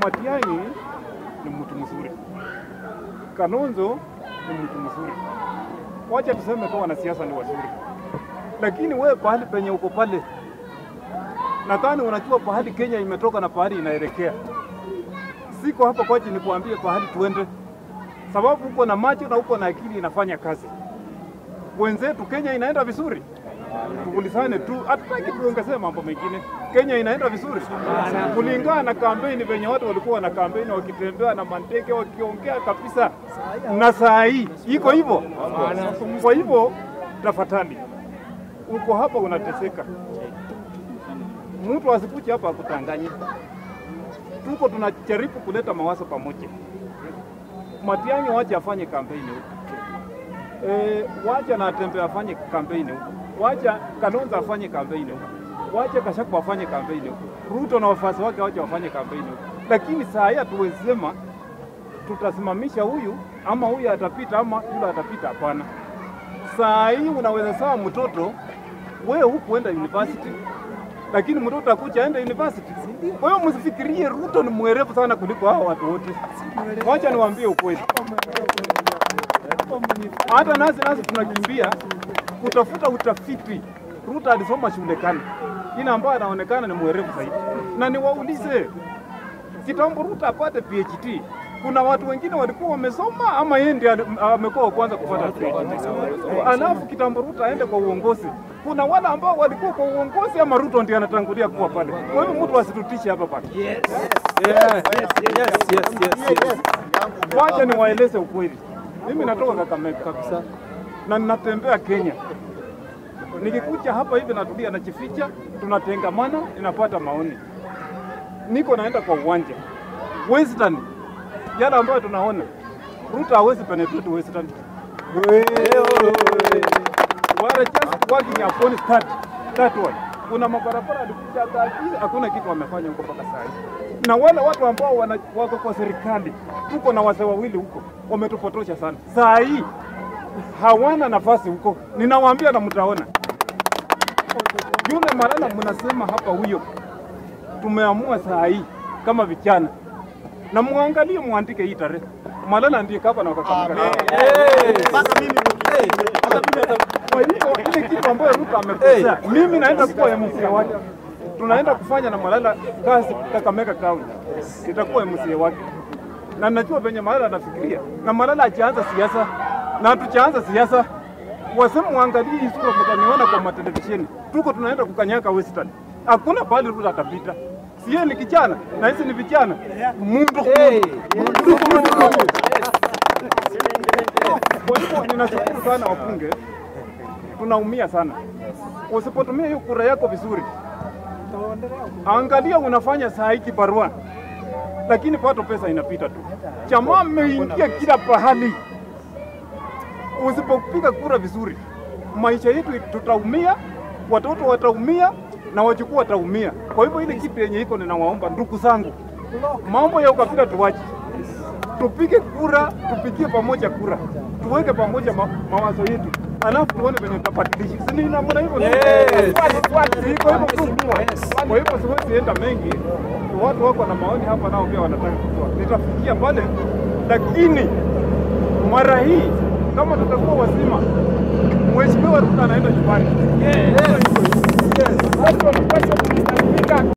Matiang'i ni mtu mzuri, Kalonzo ni mtu mzuri. Wacha tuseme kwa wanasiasa ni wazuri, lakini wewe pahali penye uko pale, nadhani unajua pahali Kenya imetoka na pahali inaelekea. Siko hapa kwa ajili nikuambie pahali tuende, sababu uko na macho na uko na akili inafanya kazi. Wenzetu Kenya inaenda vizuri, tuulizane tu, hatutaki tuongezee mambo mengine. Kenya inaenda vizuri kulingana na kampeni venye watu walikuwa na kampeni wakitembea na mandege wakiongea kabisa, na saa hii iko hivyo. Kwa hivyo tafadhali, uko hapa unateseka, mtu asikuche hapa akutanganye. Tuko tunajaribu kuleta mawazo pamoja. Matiang'i wacha afanye kampeni huko, wacha na Tembe afanye kampeni huko, wacha Kalonzo afanye kampeni huko, wacha Gachagua afanye kampeni huko, Ruto na wafuasi wake wacha wafanye kampeni huko. Lakini saa hii hatuwezema tutasimamisha huyu ama huyu atapita ama yule atapita, hapana. Saa hii unaweza sawa mtoto wewe hukuenda university, lakini mtoto akuja aende university. Kwa hiyo msifikirie Ruto ni mwerevu sana kuliko hao watu wote. Wacha niwaambie ukweli. Hata nasi tunakimbia kutafuta utafiti. Ruto alisoma shule gani ina ambayo anaonekana ni mwerevu zaidi? Na niwaulize, kitambo Ruto apate PhD, kuna watu wengine walikuwa wamesoma ama yeye ndiye amekuwa kwanza kupata PhD? Alafu kitambo Ruto aende kwa uongozi, kuna wale ambao walikuwa kwa uongozi ama Ruto ndiye anatangulia kuwa pale? Kwa hiyo mtu asitutishe hapa pale. Wacha niwaeleze ukweli. Mimi natoka Kakamega kabisa na ninatembea Kenya. Nikikuja hapa hivi natulia na chificha, tunatengamana, ninapata maoni. Niko naenda kwa uwanja Western, yale ambayo tunaona Ruto hawezi penetrate Western. Wale just working upon that one. Kuna mabarabara alikuja tatizo, hakuna kitu wamefanya huko mpaka sasa. Na wale watu ambao wako kwa serikali, tuko na wazee wawili huko, wametupotosha sana. Saa hii hawana nafasi huko. Ninawaambia na mtaona. Yule Malala mnasema hapa huyo, tumeamua saa hii kama vijana. Na muangalie muandike hii tarehe. Malala ndiye kapa na wakakamaka. Mpaka mimi kwa hivyo ile kitu ambayo Ruto amekosea, mimi naenda kuwa MCA wake. Tunaenda kufanya na Malala kazi Kakamega County. Nitakuwa MCA wake. Na najua venye Malala anafikiria. Na Malala achaanza siasa na tuchaanza siasa. Wasema muangalie hii sura mtaniona kwa matelevisheni. Tuko tunaenda kukanyaka Western. Hakuna pale Ruto atapita. Siye ni kijana na hizi ni vijana. Mundu. Kwa hivyo ninashukuru sana wapunge. Tunaumia sana. Usipotumia hiyo kura yako vizuri, angalia unafanya saa hii kibarua, lakini pato pesa inapita tu. Chama mmeingia kila pahali. Usipopiga kura vizuri, maisha yetu tutaumia, watoto wataumia na wachukua wataumia. Kwa hivyo ile kitu yenye iko ninawaomba ndugu zangu, mambo ya ukabila tuwache. Tupige kura, tupigie pamoja kura. Tuweke pamoja mawazo yetu. Alafu tuone venye tutabadilisha. Si ni namna hivyo? Kwa hivyo siwezi enda mengi. Watu wako na maoni hapa nao pia wanataka kujua. Nitafikia pale, lakini mara hii kama tutakuwa wazima, Mheshimiwa Ruto anaenda nyumbani.